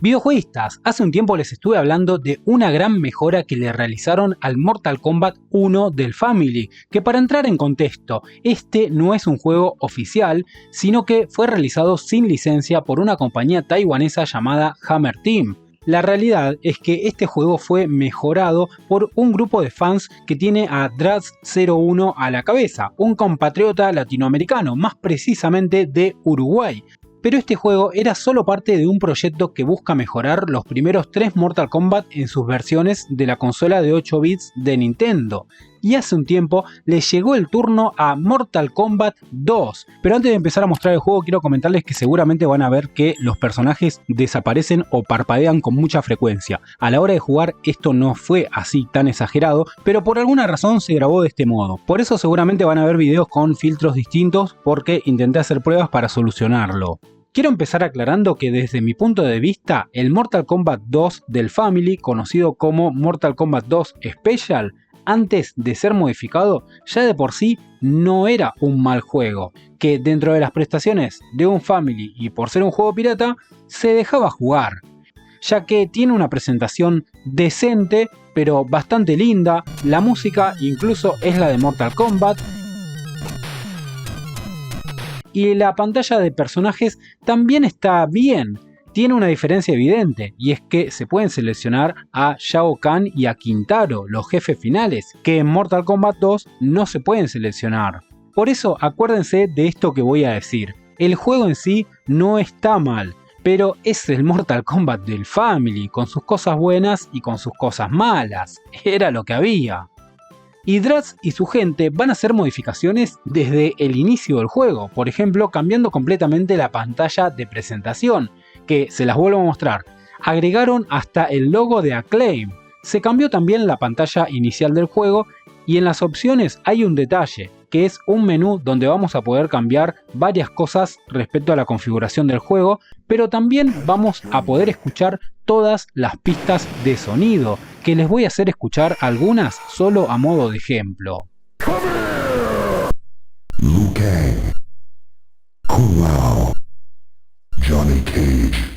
Videojueguistas, hace un tiempo les estuve hablando de una gran mejora que le realizaron al Mortal Kombat 1 del Family, que para entrar en contexto, este no es un juego oficial, sino que fue realizado sin licencia por una compañía taiwanesa llamada Hammer Team. La realidad es que este juego fue mejorado por un grupo de fans que tiene a Draz01 a la cabeza, un compatriota latinoamericano, más precisamente de Uruguay. Pero este juego era solo parte de un proyecto que busca mejorar los primeros 3 Mortal Kombat en sus versiones de la consola de 8 bits de Nintendo. Y hace un tiempo le llegó el turno a Mortal Kombat 2. Pero antes de empezar a mostrar el juego, quiero comentarles que seguramente van a ver que los personajes desaparecen o parpadean con mucha frecuencia. A la hora de jugar esto no fue así tan exagerado, pero por alguna razón se grabó de este modo. Por eso seguramente van a ver videos con filtros distintos, porque intenté hacer pruebas para solucionarlo. Quiero empezar aclarando que desde mi punto de vista, el Mortal Kombat 2 del Family, conocido como Mortal Kombat 2 Special, antes de ser modificado, ya de por sí no era un mal juego, que dentro de las prestaciones de un Family y por ser un juego pirata, se dejaba jugar, ya que tiene una presentación decente, pero bastante linda, la música incluso es la de Mortal Kombat, y la pantalla de personajes también está bien. Tiene una diferencia evidente, y es que se pueden seleccionar a Shao Kahn y a Kintaro, los jefes finales, que en Mortal Kombat 2 no se pueden seleccionar. Por eso acuérdense de esto que voy a decir. El juego en sí no está mal, pero es el Mortal Kombat del Family, con sus cosas buenas y con sus cosas malas. Era lo que había. Y Draz y su gente van a hacer modificaciones desde el inicio del juego, por ejemplo cambiando completamente la pantalla de presentación, que se las vuelvo a mostrar. Agregaron hasta el logo de Acclaim, se cambió también la pantalla inicial del juego y en las opciones hay un detalle, que es un menú donde vamos a poder cambiar varias cosas respecto a la configuración del juego, pero también vamos a poder escuchar todas las pistas de sonido, que les voy a hacer escuchar algunas solo a modo de ejemplo. Liu Kang, Kung Lao, Johnny Cage.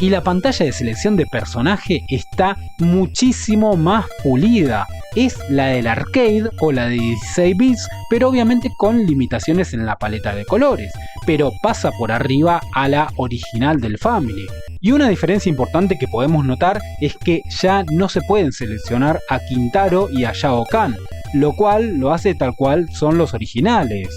Y la pantalla de selección de personaje está muchísimo más pulida. Es la del arcade o la de 16 bits, pero obviamente con limitaciones en la paleta de colores, pero pasa por arriba a la original del Family. Y una diferencia importante que podemos notar es que ya no se pueden seleccionar a Kintaro y a Shao Kahn, lo cual lo hace tal cual son los originales.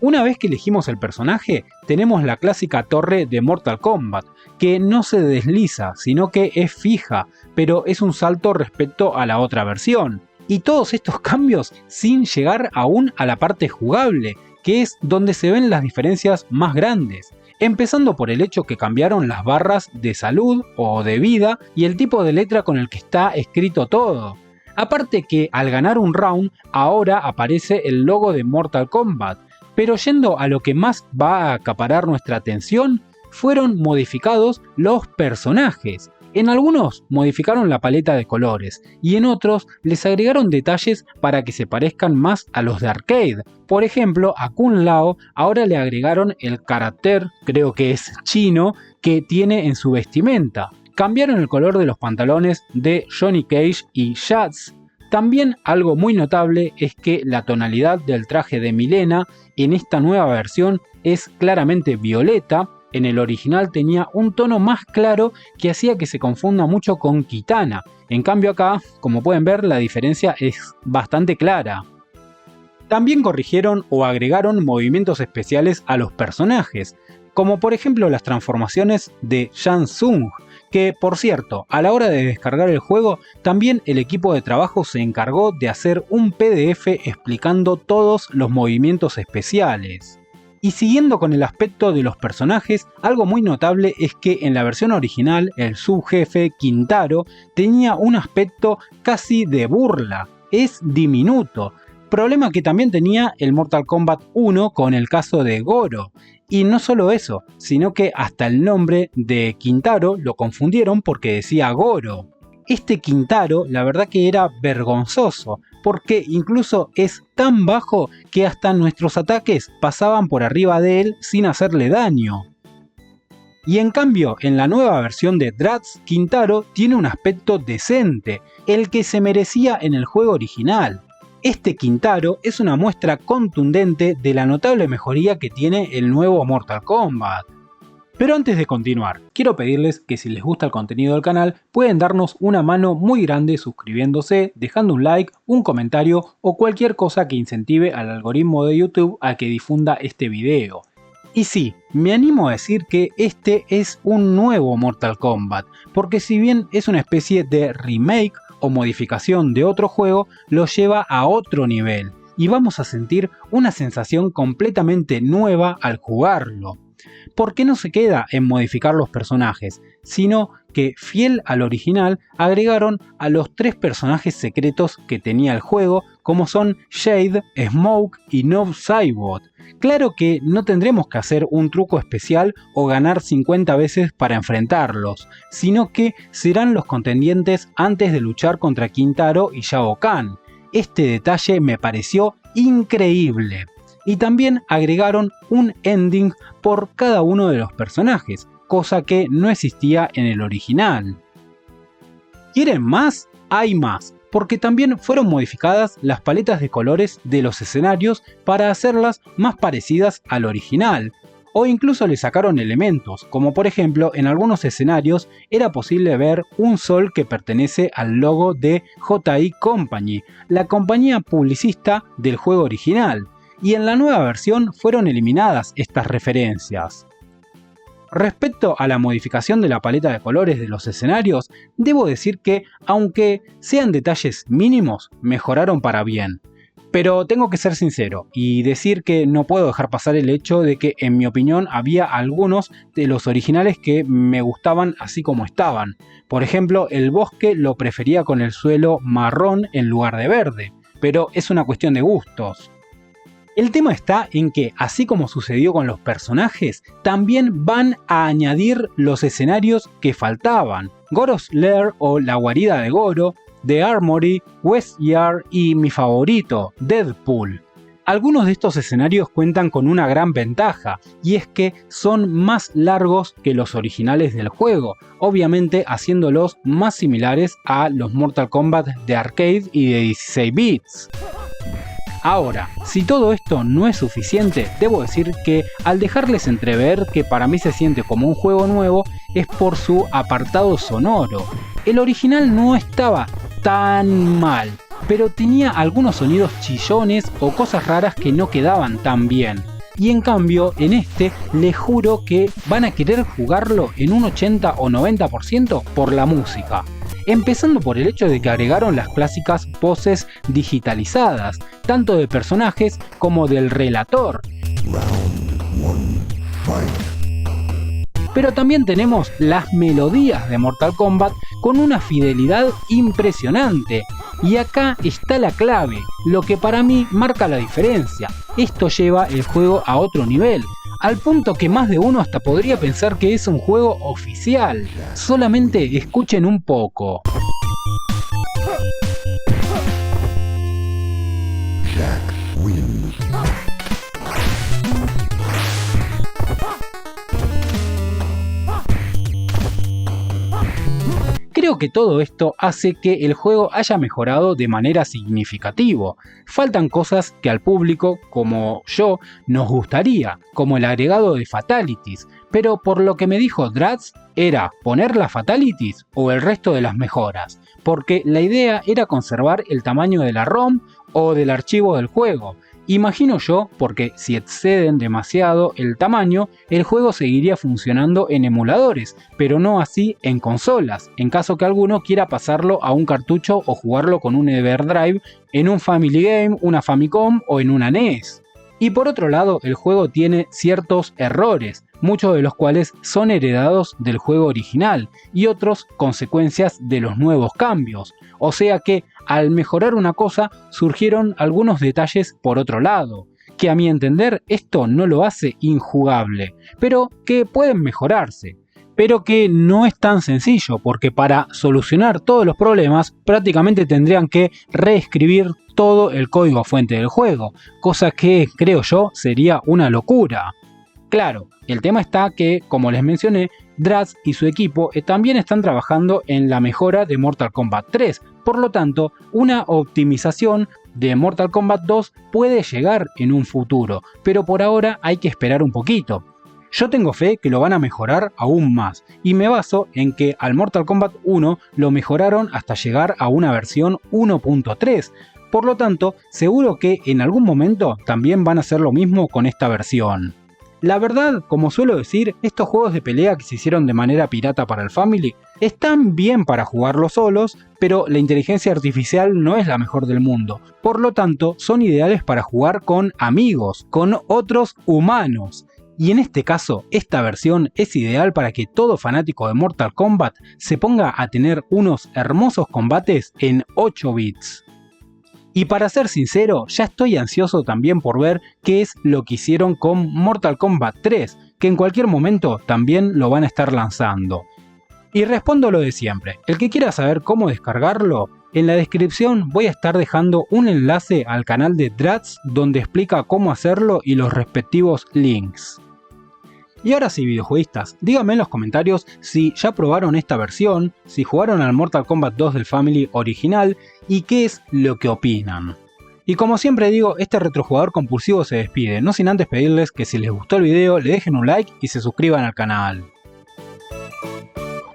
Una vez que elegimos el personaje, tenemos la clásica torre de Mortal Kombat, que no se desliza, sino que es fija, pero es un salto respecto a la otra versión. Y todos estos cambios sin llegar aún a la parte jugable, que es donde se ven las diferencias más grandes. Empezando por el hecho que cambiaron las barras de salud o de vida y el tipo de letra con el que está escrito todo. Aparte que al ganar un round, ahora aparece el logo de Mortal Kombat. Pero yendo a lo que más va a acaparar nuestra atención, fueron modificados los personajes. En algunos modificaron la paleta de colores y en otros les agregaron detalles para que se parezcan más a los de arcade. Por ejemplo, a Kung Lao ahora le agregaron el carácter, creo que es chino, que tiene en su vestimenta. Cambiaron el color de los pantalones de Johnny Cage y Shaz. También algo muy notable es que la tonalidad del traje de Mileena en esta nueva versión es claramente violeta. En el original tenía un tono más claro que hacía que se confunda mucho con Kitana. En cambio acá, como pueden ver, la diferencia es bastante clara. También corrigieron o agregaron movimientos especiales a los personajes, como por ejemplo las transformaciones de Shang Tsung, que por cierto, a la hora de descargar el juego, también el equipo de trabajo se encargó de hacer un PDF explicando todos los movimientos especiales. Y siguiendo con el aspecto de los personajes, algo muy notable es que en la versión original el subjefe Kintaro tenía un aspecto casi de burla, es diminuto, problema que también tenía el Mortal Kombat 1 con el caso de Goro. Y no solo eso, sino que hasta el nombre de Kintaro lo confundieron porque decía Goro. Este Kintaro la verdad que era vergonzoso, porque incluso es tan bajo que hasta nuestros ataques pasaban por arriba de él sin hacerle daño. Y en cambio, en la nueva versión de Dratz, Quintaro tiene un aspecto decente, el que se merecía en el juego original. Este Quintaro es una muestra contundente de la notable mejoría que tiene el nuevo Mortal Kombat. Pero antes de continuar, quiero pedirles que si les gusta el contenido del canal, pueden darnos una mano muy grande suscribiéndose, dejando un like, un comentario o cualquier cosa que incentive al algoritmo de YouTube a que difunda este video. Y sí, me animo a decir que este es un nuevo Mortal Kombat, porque si bien es una especie de remake o modificación de otro juego, lo lleva a otro nivel y vamos a sentir una sensación completamente nueva al jugarlo. Porque no se queda en modificar los personajes, sino que, fiel al original, agregaron a los 3 personajes secretos que tenía el juego, como son Jade, Smoke y Noob Saibot. Claro que no tendremos que hacer un truco especial o ganar 50 veces para enfrentarlos, sino que serán los contendientes antes de luchar contra Quintaro y Shao Kahn. Este detalle me pareció increíble. Y también agregaron un ending por cada uno de los personajes, cosa que no existía en el original. ¿Quieren más? Hay más, porque también fueron modificadas las paletas de colores de los escenarios para hacerlas más parecidas al original, o incluso le sacaron elementos, como por ejemplo en algunos escenarios era posible ver un sol que pertenece al logo de J.I. Company, la compañía publicista del juego original. Y en la nueva versión fueron eliminadas estas referencias. Respecto a la modificación de la paleta de colores de los escenarios, debo decir que, aunque sean detalles mínimos, mejoraron para bien. Pero tengo que ser sincero y decir que no puedo dejar pasar el hecho de que, en mi opinión, había algunos de los originales que me gustaban así como estaban. Por ejemplo, el bosque lo prefería con el suelo marrón en lugar de verde, pero es una cuestión de gustos. El tema está en que, así como sucedió con los personajes, también van a añadir los escenarios que faltaban. Goro's Lair o la guarida de Goro, The Armory, West Yard y mi favorito, Deadpool. Algunos de estos escenarios cuentan con una gran ventaja, y es que son más largos que los originales del juego, obviamente haciéndolos más similares a los Mortal Kombat de arcade y de 16 bits. Ahora, si todo esto no es suficiente, debo decir que al dejarles entrever que para mí se siente como un juego nuevo es por su apartado sonoro. El original no estaba tan mal, pero tenía algunos sonidos chillones o cosas raras que no quedaban tan bien. Y en cambio, en este, les juro que van a querer jugarlo en un 80 o 90% por la música. Empezando por el hecho de que agregaron las clásicas voces digitalizadas, tanto de personajes como del relator. Pero también tenemos las melodías de Mortal Kombat con una fidelidad impresionante. Y acá está la clave, lo que para mí marca la diferencia. Esto lleva el juego a otro nivel, al punto que más de uno hasta podría pensar que es un juego oficial. Solamente escuchen un poco. Jack wins. Creo que todo esto hace que el juego haya mejorado de manera significativa. Faltan cosas que al público, como yo, nos gustaría, como el agregado de fatalities, pero por lo que me dijo Dratz, era poner las fatalities o el resto de las mejoras, porque la idea era conservar el tamaño de la ROM o del archivo del juego. Imagino yo, porque si exceden demasiado el tamaño, el juego seguiría funcionando en emuladores, pero no así en consolas, en caso que alguno quiera pasarlo a un cartucho o jugarlo con un Everdrive en un Family Game, una Famicom o en una NES. Y por otro lado, el juego tiene ciertos errores, muchos de los cuales son heredados del juego original y otros consecuencias de los nuevos cambios. O sea que, al mejorar una cosa, surgieron algunos detalles por otro lado, que a mi entender esto no lo hace injugable, pero que pueden mejorarse. Pero que no es tan sencillo, porque para solucionar todos los problemas prácticamente tendrían que reescribir todo el código fuente del juego, cosa que creo yo sería una locura. Claro, El tema está que, como les mencioné, Dratz y su equipo también están trabajando en la mejora de Mortal Kombat 3, por lo tanto, una optimización de Mortal Kombat 2 puede llegar en un futuro, pero por ahora hay que esperar un poquito. Yo tengo fe que lo van a mejorar aún más, y me baso en que al Mortal Kombat 1 lo mejoraron hasta llegar a una versión 1.3, por lo tanto, seguro que en algún momento también van a hacer lo mismo con esta versión. La verdad, como suelo decir, estos juegos de pelea que se hicieron de manera pirata para el Family están bien para jugarlos solos, pero la inteligencia artificial no es la mejor del mundo. Por lo tanto, son ideales para jugar con amigos, con otros humanos. Y en este caso, esta versión es ideal para que todo fanático de Mortal Kombat se ponga a tener unos hermosos combates en 8 bits. Y para ser sincero, ya estoy ansioso también por ver qué es lo que hicieron con Mortal Kombat 3, que en cualquier momento también lo van a estar lanzando. Y respondo lo de siempre, el que quiera saber cómo descargarlo, en la descripción voy a estar dejando un enlace al canal de Dratz donde explica cómo hacerlo y los respectivos links. Y ahora sí, videojueguistas, díganme en los comentarios si ya probaron esta versión, si jugaron al Mortal Kombat 2 del Family original y qué es lo que opinan. Y como siempre digo, este retrojugador compulsivo se despide, no sin antes pedirles que si les gustó el video le dejen un like y se suscriban al canal.